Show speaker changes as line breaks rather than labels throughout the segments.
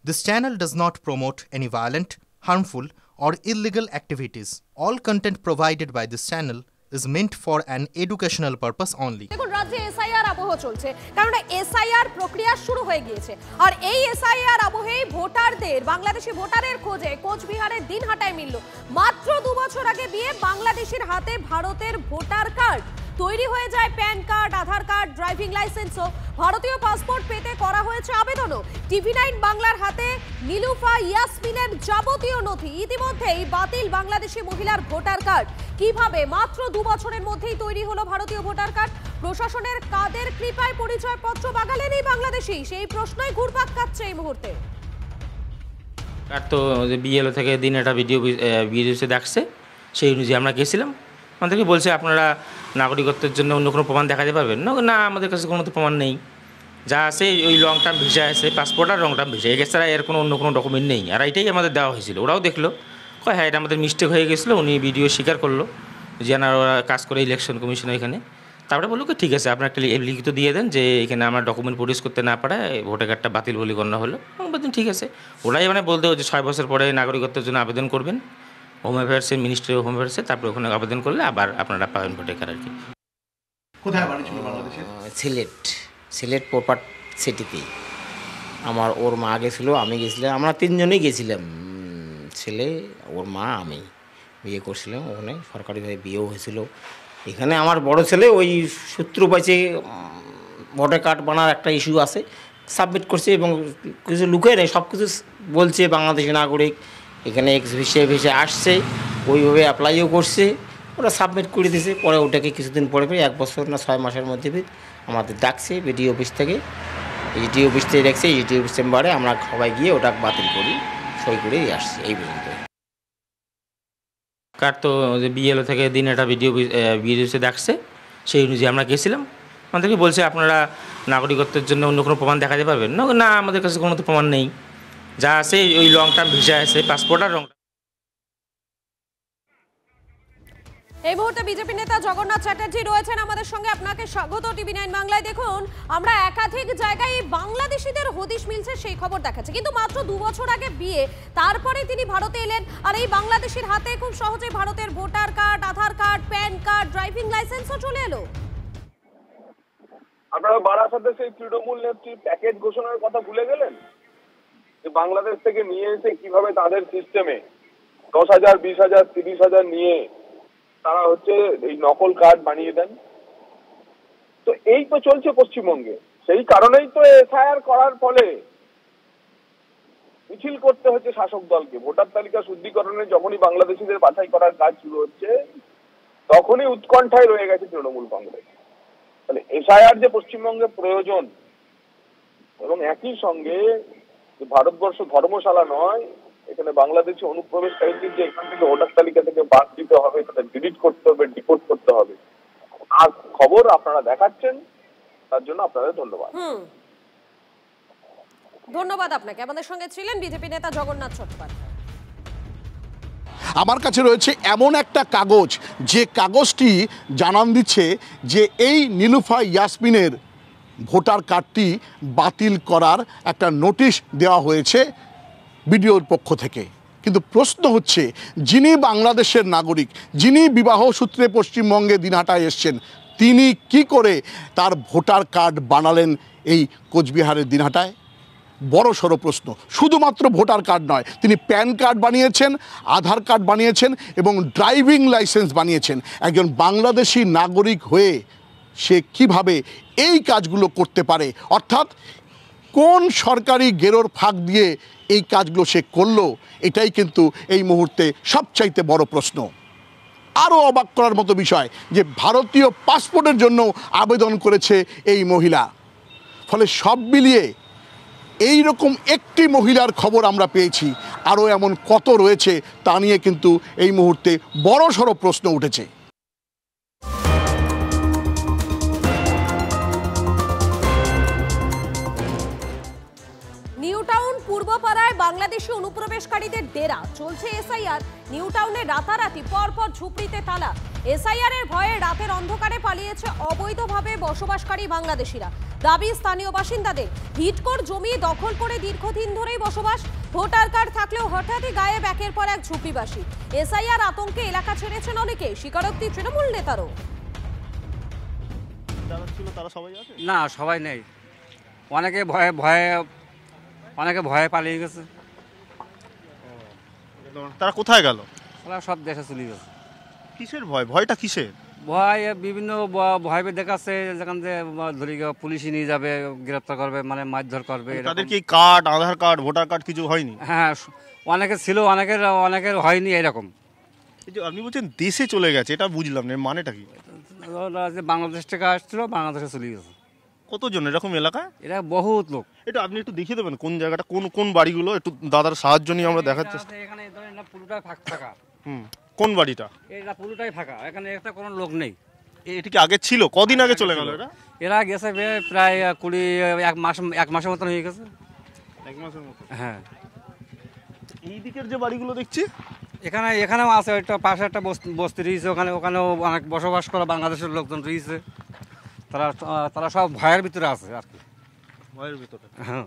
This channel does not promote any violent, harmful, or illegal activities. All content provided by this channel is meant for an educational purpose only.
দেখুন রাজ্যে SIR আবহ চলছে কারণ SIR প্রক্রিয়া শুরু হয়ে গিয়েছে আর এই এসআইআর আবহেই ভোটারদের বাংলাদেশি ভোটারের খোঁজে কোচবিহারের দিনহাটায় মিলল মাত্র 2 বছর আগে বিয়ে বাংলাদেশের হাতে ভারতের ভোটার কার্ড তৈরি হয়ে যায় প্যান কার্ড আধার কার্ড ড্রাইভিং লাইসেন্সও ভারতীয় পাসপোর্ট পেতে করা হয়েছে আবেদনও টিভি9 বাংলার হাতে নীলুফা ইয়াসমিনের যাবতীয় নথি ইতিমধ্যেই বাতিল বাংলাদেশি মহিলার ভোটার কার্ড কিভাবে মাত্র 2 বছরের মধ্যেই তৈরি হলো ভারতীয় ভোটার কার্ড প্রশাসনের কাদের কৃপায় পরিচয়পত্র বাগালেন এই বাংলাদেশি সেই প্রশ্নই ঘুরপাক খাচ্ছে এই মুহূর্তে
আর তো বিএলও থেকে দিন একটা ভিডিওতে দেখছে সেই অনুযায়ী আমরা গেছিলাম আমাদেরকে বলছে আপনারা নাগরিকত্বের জন্য অন্য কোনো প্রমাণ দেখাতে পারবেন না আমাদের কাছে কোনো তো প্রমাণ নেই যা আছে ওই লং টার্ম ভিসা আছে পাসপোর্ট আর লং টার্ম ভিসা এছাড়া এর কোনো অন্য কোনো ডকুমেন্ট নেই আর এটাই আমাদের দেওয়া হয়েছিল ওরাও দেখলো হ্যাঁ এটা আমাদের মিস্টেক হয়ে গেছিলো উনি ভিডিও স্বীকার করলো যে না ওরা কাজ করে ইলেকশন কমিশনে এখানে তারপরে বললো কি ঠিক আছে আপনার একটা লিখিত দিয়ে দেন যে এখানে আমার ডকুমেন্ট প্রডিউস করতে না পারায় ভোটার কার্ডটা বাতিল বলে গণ্য হলো বলতেন ঠিক আছে ওরাই মানে বলতে যে 6 বছর পরে নাগরিকত্বের জন্য আবেদন করবেন হোম অ্যাফেয়ার্সের মিনিস্ট্রি অফ হোম অ্যাফেয়ার্সে তারপরে ওখানে আবেদন করলে আবার আপনারা পাবেন ভোটার কার্ড আর কি
কোথায় বাড়ি ছিল বাংলাদেশের
সিলেট প্রপার সিটিতে আমার ওর মা গেছিলো আমি গেছিলাম আমরা 3 জনেই গেছিলাম ছেলে ওর মা আমি বিয়ে করছিলাম ওখানে সরকারিভাবে বিয়েও হয়েছিল এখানে আমার বড় ছেলে ওই সূত্র পাইছে ভোটার কার্ড বানার একটা ইস্যু আছে সাবমিট করছে এবং কিছু লুকিয়ে নেই সব কিছু বলছে বাংলাদেশি নাগরিক এখানে ভেসে আসছে ওইভাবে অ্যাপ্লাইও করছে ওরা সাবমিট করে দিয়েছে পরে ওটাকে কিছুদিন পরে 1 বছর না 6 মাসের মধ্যে আমাদের ডাকছে বিডিও অফিস থেকে ইডিও অফিস থেকে ডাকছে ইডিও অফিস চেম্বারে আমরা সবাই গিয়ে ওটা বাতিল করি সই করে আসছি এই পর্যন্ত
কার তো বিএলও থেকে দিন একটা ভিডিওতে দেখছে সেই অনুযায়ী আমরা গেছিলাম আমাদেরকে বলছে আপনারা নাগরিকত্বের জন্য অন্য কোনো প্রমাণ দেখাতে পারবেন না আমাদের কাছে কোনো তো প্রমাণ নেই যা আছে ওই লং টার্ম ভিসা আছে পাসপোর্ট আর লং
এই মুহূর্তে বিজেপি নেতা জগন্নাথ চ্যাটার্জি রয়েছেন আমাদের সঙ্গে আপনাকে স্বাগত টিভি9 বাংলায় দেখুন আমরা একাধিক জায়গায় বাংলাদেশিদের হদিশ মিলছে সেই খবর দেখাচ্ছে কিন্তু মাত্র 2 বছর আগে বিয়ে তারপরে তিনি ভারতে এলেন আর এই বাংলাদেশির হাতে খুব সহজে ভারতের ভোটার কার্ড আধার কার্ড প্যান কার্ড ড্রাইভিং লাইসেন্সও চলে এলো
আপনারা বারাসাতে সেই তৃণমূল নেত্রী প্যাকেজ ঘোষণার কথা ভুলে গেলেন যে বাংলাদেশ থেকে নিয়ে এসে কিভাবে তাদের সিস্টেমে 10,000 20,000 30,000 নিয়ে তারা হচ্ছে এই নকল কার্ড বানিয়ে দেন তো এই তো চলছে পশ্চিমবঙ্গে সেই কারণেই তো এসআইআর করার ফলে মিছিল করতে হচ্ছে শাসক দলকে ভোটার তালিকা শুদ্ধিকরণে যখনই বাংলাদেশিদের বাছাই করার কাজ শুরু হচ্ছে তখনই উৎকণ্ঠায় রয়ে গেছে তৃণমূল কংগ্রেস তাহলে এসআইআর যে পশ্চিমবঙ্গে প্রয়োজন এবং একই সঙ্গে ভারতবর্ষ ধর্মশালা নয় এখানে বাংলাদেশি অনুপ্রবেশকারীদের যে এখান থেকে ভোটার তালিকা থেকে বাদ দিতে হবে তাদের ডিলিট করতে হবে ডিপোর্ট করতে হবে আর খবর আপনারা দেখাচ্ছেন তার জন্য আপনাদের ধন্যবাদ
ধন্যবাদ আপনাকে আমাদের সঙ্গে ছিলেন বিজেপি নেতা জগন্নাথ চট্টোপাধ্যায়
আমার কাছে রয়েছে এমন একটা কাগজ যে কাগজটি জানান দিচ্ছে যে এই নীলুফা ইয়াসমিনের ভোটার কার্ডটি বাতিল করার একটা নোটিশ দেওয়া হয়েছে বিডিওর পক্ষ থেকে কিন্তু প্রশ্ন হচ্ছে যিনি বাংলাদেশের নাগরিক যিনি বিবাহ সূত্রে পশ্চিমবঙ্গে দিনহাটায় এসছেন তিনি কি করে তার ভোটার কার্ড বানালেন এই কোচবিহারের দিনহাটায় বড় সড়ো প্রশ্ন শুধুমাত্র ভোটার কার্ড নয় তিনি প্যান কার্ড বানিয়েছেন আধার কার্ড বানিয়েছেন এবং ড্রাইভিং লাইসেন্স বানিয়েছেন একজন বাংলাদেশি নাগরিক হয়ে সে কিভাবে এই কাজগুলো করতে পারে অর্থাৎ কোন সরকারি গেরোর ফাঁক দিয়ে এই কাজগুলো সে করলো এটাই কিন্তু এই মুহূর্তে সবচাইতে বড় প্রশ্ন আরও অবাক করার মতো বিষয় যে ভারতীয় পাসপোর্টের জন্য আবেদন করেছে এই মহিলা ফলে সব মিলিয়ে এই রকম একটি মহিলার খবর আমরা পেয়েছি আরও এমন কত রয়েছে তা নিয়ে কিন্তু এই মুহূর্তে বড়সড় প্রশ্ন উঠেছে
নিউটাউন পূর্বপাড়ায় বাংলাদেশি অনুপ্রবেশকারীদের ডেরা চলছে এসআইআর নিউটাউনে রাতারাতি পরপর ঝুপড়িতে তালা এসআইআর এর ভয়ে রাতের অন্ধকারে পালিয়েছে অবৈধভাবে বসবাসকারী বাংলাদেশিরা। দাবি স্থানীয় বাসিন্দাদের, হিটকোর জমি দখল করে দীর্ঘদিন ধরেই বসবাস। ভোটার কার্ড থাকলেও হঠাৎই গায়েব একের পর এক ঝুঁকিবাসী। এসআইআর আতঙ্কে এলাকা ছেড়েছেন অনেকে, স্বীকারোক্তি তৃণমূল নেতারও।
না, সবাই নেই, অনেকে ভয়ে পালিয়ে গেছে।
তারা কোথায় গেল?
ওরা সব দেশে চলে গেছে।
কিসের ভয়? ভয়টা কিসের?
ভয় বিভিন্ন ভয় দেখাচ্ছে, যেখান থেকে ধরে পুলিশই নিয়ে যাবে, গ্রেপ্তার করবে, মানে মারধর করবে।
তাদের কি কার্ড, আধার কার্ড, ভোটার কার্ড কিছু হয়নি?
হ্যাঁ, অনেকের ছিল, অনেকের হয়নি। এরকম
এই যে আপনি বলছেন দেশে চলে গেছে, এটা বুঝলাম না, মানেটা কি?
যে বাংলাদেশ থেকে আসছিল, বাংলাদেশে চলে গেছে।
কতজন এরকম এলাকায়?
এরা বহুত লোক।
এটা আপনি একটু দেখিয়ে দেবেন কোন জায়গাটা, কোন কোন বাড়িগুলো, একটু দাদার সাহায্য নিয়ে আমরা দেখার চেষ্টা।
এখানে পুরোটাই ফাঁকা।
কোন বাড়িটা?
এটা পুরোটাই ফাঁকা, এখানে একটা কোনো লোক নেই।
এটা কি আগে ছিল? কদিন আগে চলে গেল এরা?
এরা গেছে প্রায় 1 মাসের মতন হয়ে গেছে।
1 মাসের মতো?
হ্যাঁ।
এই দিকের যে বাড়িগুলো দেখছি,
এখানেও আছে, একটা পাশে একটা বস্তি রয়েছে, ওখানেও অনেক বসবাস করা বাংলাদেশের লোকজন রয়েছে। তারা সব ভয়ের ভিতরে আছে আর কি।
ভয়ের ভিতরে?
হ্যাঁ।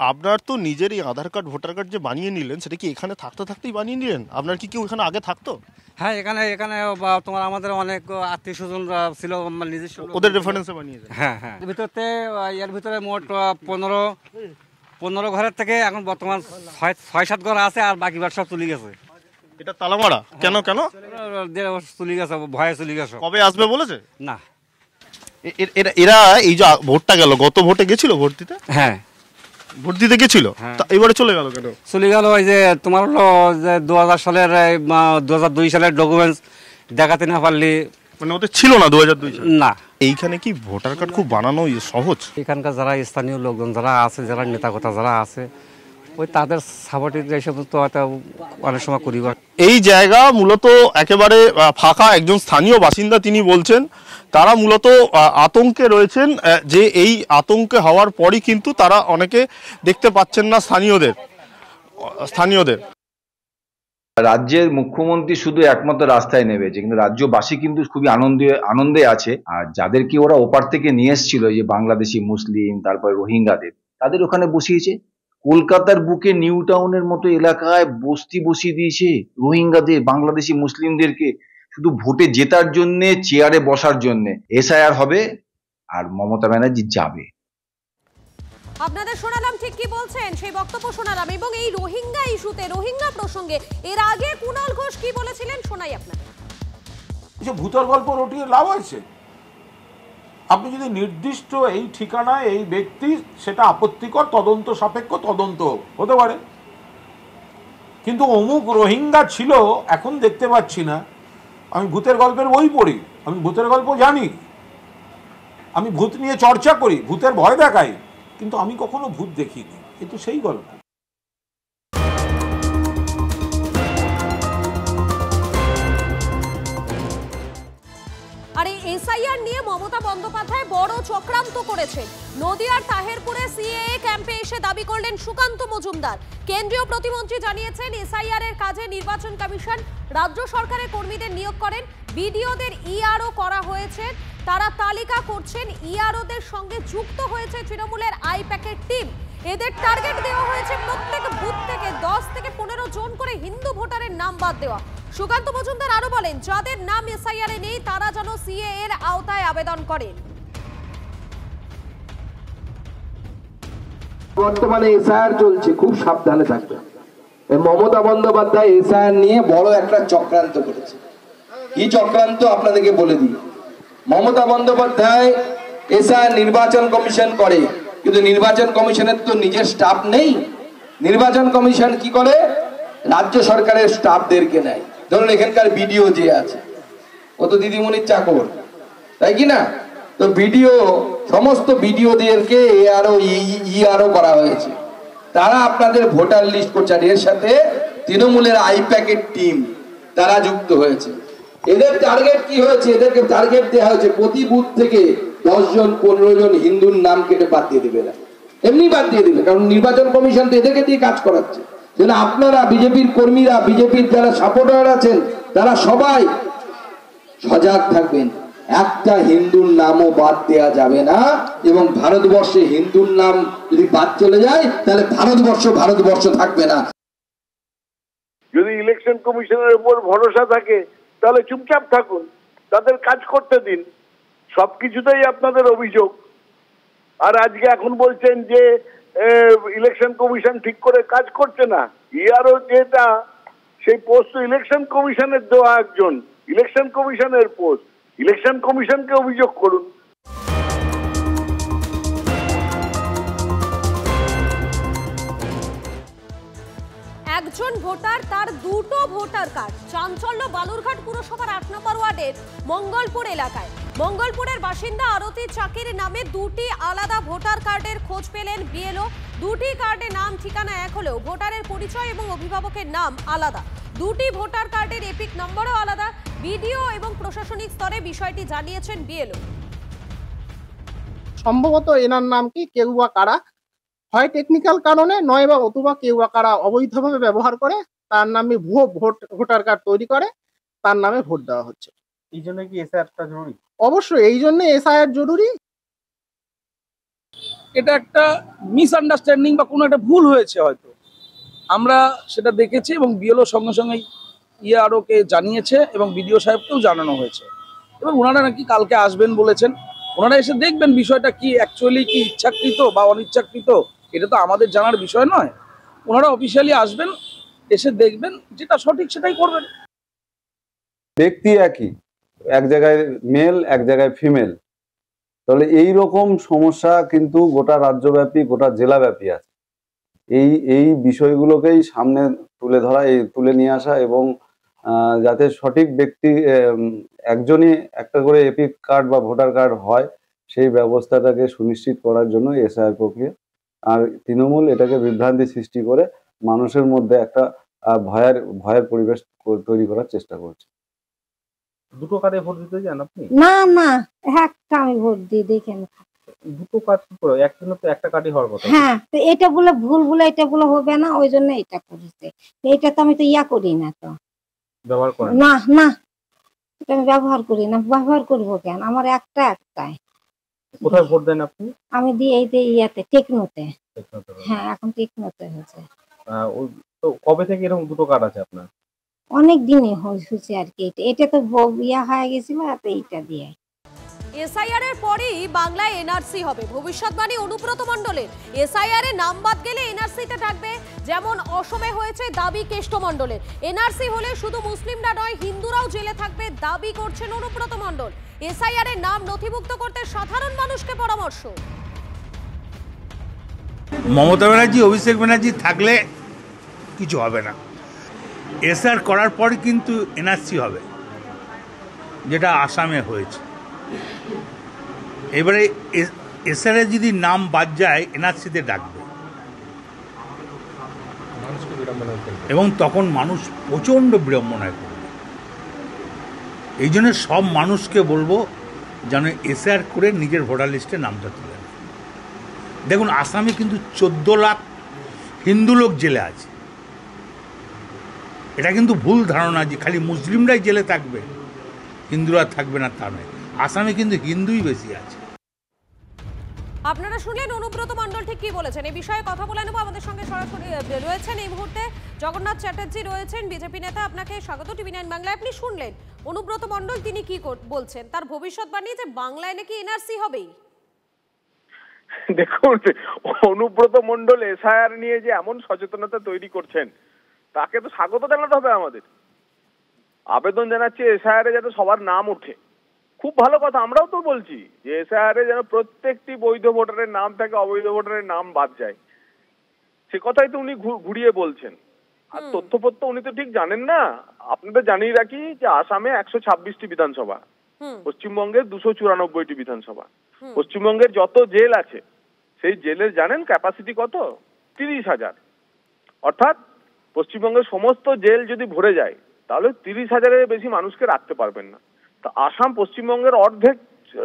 আপনার তো নিজেরই আধার কার্ড, ভোটার কার্ড যে বানিয়ে নিলেন, সেটা কি এখানে থাকতেই বানিয়ে নিলেন? আপনার কি কেউ এখানে আগে থাকতো?
হ্যাঁ, এখানে তোমার আমাদের অনেক আত্মীয় স্বজন ছিল, নিজস্ব,
ওদের রেফারেন্সে বানিয়েছে।
হ্যাঁ। এর ভিতরে মোট 15 ঘরের থেকে এখন বর্তমান 6-7 ঘর আছে, আর বাকি ঘর সব চলে গেছে।
এটা তালামারা? কেন
চলে গেছে, ভয়ে চলে গেছে।
কবে আসবে বলেছে? না।
এরা এই যে ভোটটা গেল, গত ভোটে গেছিল ভোট দিতে?
হ্যাঁ,
ভোট দিতে গেছিল, এবারে চলে গেল কেন?
চলে গেল ওই যে তোমার হলো যে 2002 সালের ডকুমেন্টস দেখাতে না পারলে,
মানে ওদের ছিল না 2002 সালে?
না।
এইখানে কি ভোটার কার্ড খুব বানানো সহজ?
এখানকার যারা স্থানীয় লোকজন যারা আছে, যারা নেতাকর্তা যারা আছে, ওই তাদের সাপোর্টে এই সমস্ত অনেক সময় করিবার।
এই জায়গা মূলত একেবারে ফাঁকা। একজন স্থানীয় বাসিন্দা তিনি বলছেন তারা মূলত আতঙ্কে রয়েছেন, যে এই আতঙ্কে হওয়ার পরই কিন্তু তারা অনেকে দেখতে পাচ্ছেন না স্থানীয়দের।
রাজ্যের মুখ্যমন্ত্রী শুধু একমাত্র রাস্তায় নেমেছে, কিন্তু রাজ্যবাসী কিন্তু খুবই আনন্দে আছে। আর যাদেরকে ওরা ওপার থেকে নিয়ে এসেছিল, যে বাংলাদেশি মুসলিম, তারপরে রোহিঙ্গাদের, তাদের ওখানে বসিয়েছে। কলকাতার বুকে নিউ টাউনের মতো এলাকায় বস্তি বসিয়ে দিয়েছে রোহিঙ্গাদের, বাংলাদেশি মুসলিমদেরকে, শুধু ভোটে জেতার জন্য, চেয়ারে বসার জন্য। এসআইআর হবে আর মমতা ব্যানার্জি যাবে।
আপনাদের শোনালাম ঠিক কি বলছেন, সেই বক্তব্য শোনালাম। এবং এই রোহিঙ্গা ইস্যুতে, রোহিঙ্গা প্রসঙ্গে এর আগে কুণাল ঘোষ কি বলেছিলেন শোনাই আপনাদের।
ভূতের গল্প রটিয়ে লাভ আছে? আপনি যদি নির্দিষ্ট এই ঠিকানায় এই ব্যক্তি, সেটা আপত্তিকর, তদন্ত সাপেক্ষ তদন্ত হতে পারে, কিন্তু অমুক রোহিঙ্গা ছিল এখন দেখতে পাচ্ছি না। আমি ভূতের গল্পের বই পড়ি, আমি ভূতের গল্প জানি, আমি ভূত নিয়ে চর্চা করি, ভূতের ভয় দেখাই, কিন্তু আমি কখনো ভূত দেখিনি। কিন্তু সেই গল্প।
আর এই এসআইআর নিয়ে মমতা বন্দ্যোপাধ্যায় বড় চক্রান্ত করেছেন। নদিয়ার তাহেরপুরে সিএএ ক্যাম্পে এসে দাবি করলেন সুকান্ত মজুমদার। কেন্দ্রীয় প্রতিমন্ত্রী জানিয়েছেন, এসআইআর এর কাজে নির্বাচন কমিশন রাজ্য সরকারের কর্মীদের নিয়োগ করেন, বিডিওদের ইআরও করা হয়েছে, তারা তালিকা করছেন। ইআরওদের সঙ্গে যুক্ত হয়েছে তৃণমূলের আইপ্যাকের টিম। এদের টার্গেট দেওয়া হয়েছে প্রত্যেক বুথ থেকে 10 থেকে 15 জন করে হিন্দু ভোটারের নাম বাদ দেওয়া। সুকান্ত মজুমদার আরো বলেন, যাদের নাম এসআইআর এ নেই তারা যেন সিএএ এর আওতায় আবেদন করেন।
বর্তমানে এসআইআর চলছে, খুব সাবধানে থাকবে। মমতা বন্দ্যোপাধ্যায় এসআইআর নিয়ে বড় একটা চক্রান্ত করেছে। এই চক্রান্ত আপনাদেরকে বলে দিই। মমতা বন্দ্যোপাধ্যায় এসআইআর নির্বাচন কমিশন করে, কিন্তু নির্বাচন কমিশনের তো নিজের স্টাফ নেই। নির্বাচন কমিশন কি করে? রাজ্য সরকারের স্টাফদেরকে নেয়। ধরুন এখানকার বিডিও যে আছে, ও তো দিদিমণির চাকর, তাই কি না? তো বিডিও, সমস্ত বিডিওদেরকে ইআরও করা হয়েছে। তারা আপনাদের ভোটার লিস্ট করছে। এর সাথে তৃণমূলের আইপ্যাকের টিম তারা যুক্ত হয়েছে। এদের টার্গেট কি হয়েছে? এদেরকে টার্গেট দেওয়া হয়েছে প্রতি বুথ থেকে 10 জন 15 জন হিন্দুর নাম কেটে বাদ দিয়ে দেবে না, এমনি বাদ দিয়ে দেবে। কারণ নির্বাচন কমিশন তো এদেরকে দিয়ে কাজ করাচ্ছে। যেন আপনারা বিজেপির কর্মীরা, বিজেপির যারা সাপোর্টার আছেন, তারা সবাই সজাগ থাকবেন। একটা হিন্দুর নামও বাদ দেওয়া যাবে না, এবং ভারতবর্ষে হিন্দুর নাম যদি বাদ চলে যায় তাহলে ভারতবর্ষ থাকবে না।
যদি ইলেকশন কমিশনের উপর ভরসা থাকে তাহলে চুপচাপ থাকুন, তাদের কাজ করতে দিন। সবকিছুতেই আপনাদের অভিযোগ, আর আজকে এখন বলছেন যে ইলেকশন কমিশন ঠিক করে কাজ করছে না। ইয়ারও যেটা সেই পোস্ট ইলেকশন কমিশনের দেওয়া, একজন ইলেকশন কমিশনের পোস্ট, ইলেকশন কমিশনকে অভিযোগ করুন।
একজন ভোটার, তার দুটো ভোটার কার্ড। চাঞ্চল্য বালুরঘাট পুরসভার 8 নম্বর ওয়ার্ডের মঙ্গলপুর এলাকায়। মঙ্গলপুরের বাসিন্দা আরতি চাকির নামে দুটি আলাদা ভোটার কার্ডের খোঁজ পেলেন বিএলও। দুটি কার্ডে নাম ঠিকানা এক হলেও ভোটারের পরিচয় এবং অভিভাবকের নাম আলাদা। দুটি ভোটার কার্ডের এপিক নম্বরও আলাদা। বিডিও এবং প্রশাসনিক স্তরে বিষয়টি জানিয়েছেন বিএলও।
সম্ভবত এনার নাম কি কেউ বা কারা হয় টেকনিক্যাল কারণে, নয় বা অথবা কেউ বা কারা অবৈধভাবে ব্যবহার করে তার নামে ভুয়ো ভোটার কার্ড তৈরি করে তার নামে ভোট দেওয়া হচ্ছে।
এই জন্য কি এসআইআরটা জরুরি?
অবশ্যই এই জন্য এসআইআর জরুরি।
এটা একটা মিসআন্ডারস্ট্যান্ডিং বা কোনো একটা ভুল হয়েছে হয়তো, আমরা সেটা দেখেছি এবং বিএলও সঙ্গে সঙ্গে ইআরওকে জানিয়েছে এবং বিডিও সাহেবকেও জানানো হয়েছে। এবং ওনারা নাকি কালকে আসবেন বলেছেন, ওনারা এসে দেখবেন বিষয়টা কি অ্যাকচুয়ালি কি ইচ্ছাকৃত বা অনিচ্ছাকৃত, এটা তো আমাদের জানার বিষয় নয়। ওনারা অফিসিয়ালি আসবেন, এসে দেখবেন, যেটা সঠিক সেটাই করবেন।
ব্যক্তি একই, এক জায়গায় মেল এক জায়গায় ফিমেল, তাহলে এই রকম সমস্যা কিন্তু গোটা রাজ্যব্যাপী গোটা জেলাব্যাপী আছে। এই বিষয়গুলোকেই সামনে তুলে ধরা, তুলে নিয়ে আসা এবং যাতে সঠিক ব্যক্তি একজনই একটা করে এপিক কার্ড বা ভোটার কার্ড হয় সেই ব্যবস্থাটাকে সুনিশ্চিত করার জন্য এসআইআর প্রক্রিয়া। আর তৃণমূল এটাকে বিভ্রান্তি সৃষ্টি করে মানুষের মধ্যে একটা ভয়ের পরিবেশ তৈরি করার চেষ্টা করছে।
দুটো কার্ডে ভোট দিতে যান আপনি?
না না, একটা আমি ভোট দিই, দেখেন।
দুটো কার্ড কি করে? একজনের তো একটা কার্ডই হওয়ার কথা।
হ্যাঁ, তো এটা বলে ভুল বলে এটা বলে হবে না, ওই জন্য এটা করেছে। এটা তো আমি তো করি না, তো
ব্যবহার করেন
না? না, এটা আমি ব্যবহার করি না। ব্যবহার করবো কেন? আমার একটাই।
কোথায় ভোট দেন আপনি?
আমি দিই এই ইয়াতে, টেকনোতে। হ্যাঁ, এখন টেকনোতে হয়েছে।
তো কবে থেকে এরকম দুটো কার্ড আছে আপনার?
অনেক দিনই হয়েছে আর কি। এটা তো হয়ে গেছিল, এইটা দিয়ে।
এসআইআর এর পরেই বাংলায় এনআরসি হবে, ভবিষ্যৎবাণী অনুব্রত মণ্ডলের। এসআইআর এর নাম বাদ গেলে এনআরসিতে থাকবে, যেমন অসমে হয়েছে দাবি কেষ্ট মণ্ডলের। এনআরসি হলে শুধু মুসলিমরা নয়, হিন্দুরাও জেলে থাকবে, দাবি করছেন অনুব্রত মণ্ডল। এসআইআর এর নাম নথিভুক্ত করতে সাধারণ মানুষকে পরামর্শ।
মমতা ব্যানার্জি, অভিষেক ব্যানার্জি থাকলে কিছু হবে না। এসআর করার পর কিন্তু এনআরসি হবে, যেটা আসামে হয়েছে। এবারে এসআর এর যদি নাম বাদ যায় এনআরসিতে ডাকবে, এবং তখন মানুষ প্রচণ্ড বিড়ম্বনায় পড়বে। এই জন্য সব মানুষকে বলবো যেন এসআর করে নিজের ভোটার লিস্টে নামটা তুলে নেয়। দেখুন, আসামে কিন্তু 14 লাখ হিন্দু লোক জেলে আছে। এটা কিন্তু ভুল ধারণা যে খালি মুসলিমরাই জেলে থাকবে, হিন্দুরা থাকবে না, তা নয়। আসামে কিন্তু হিন্দুই বেশি আছে।
আপনারা শুনলেন অনুব্রত মণ্ডল ঠিক কি বলেছেন। এই বিষয়ে কথা বলে নেব। আমাদের সঙ্গে সরাসরি রয়েছেন এই মুহূর্তে জগন্নাথ চ্যাটার্জি রয়েছেন, বিজেপি নেতা। আপনাকে স্বাগত টিভি9 বাংলায়। আপনি শুনলেন অনুব্রত মণ্ডল তিনি কি বলছেন, তার ভবিষ্যৎবাণী যে বাংলায় নাকি এনআরসি হবেই।
দেখুন, অনুব্রত মণ্ডল এসআইআর নিয়ে যে এমন সচেতনতা তৈরি করছেন, তাকে তো স্বাগত জানাতে হবে। আমাদের আবেদন জানাচ্ছি এসআইআর এ যাতে সবার নাম ওঠে, খুব ভালো কথা। আমরাও তো বলছি যে এসআইআর এ যেন প্রত্যেকটি বৈধ ভোটারের নাম থাকে, অবৈধ ভোটারের নাম বাদ যায়। সে কথাই তো উনি ঘুরিয়ে বলছেন। আর তথ্যপত্র উনি তো ঠিক জানেন না। আপনাদের জানিয়ে রাখি যে আসামে 126টি বিধানসভা, পশ্চিমবঙ্গের 294টি বিধানসভা। পশ্চিমবঙ্গের যত জেল আছে সেই জেলের জানেন ক্যাপাসিটি কত? 30,000। অর্থাৎ পশ্চিমবঙ্গের সমস্ত জেল যদি ভরে যায় তাহলে 30,000-এর বেশি মানুষকে রাখতে পারবেন না। তো আসাম পশ্চিমবঙ্গের অর্ধেক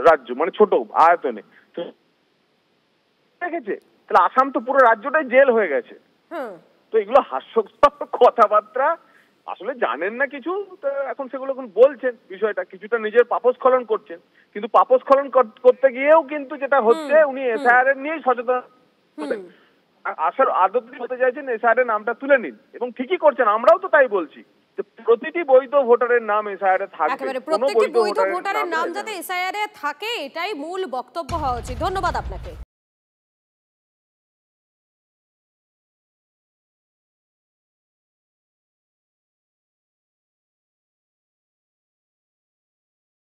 রাজ্য, মানে ছোট আয়তনে দেখেছে, তাহলে আসাম তো পুরো রাজ্যটাই জেল হয়ে গেছে। তো এগুলো হাস্যকর কথাবার্তা। আসলে জানেন না কিছু, তো এখন সেগুলো এখন বলছেন, বিষয়টা কিছুটা নিজের পাপস্খলন করছেন, কিন্তু পাপস্খলন করতে গিয়েও কিন্তু যেটা হচ্ছে উনি এসআইআর এর নিয়েই সচেতন আসলে আদতে হতে চাইছেন এসআইআর এর নামটা তুলে নিন, এবং ঠিকই করছেন। আমরাও তো তাই বলছি যে প্রতিটি বৈধ ভোটারের নাম এসআইআর এ থাকবে,
একেবারে প্রত্যেকটি বৈধ ভোটারের নাম যাতে এসআইআর এ থাকে এটাই মূল বক্তব্য হওয়া উচিত। ধন্যবাদ আপনাকে।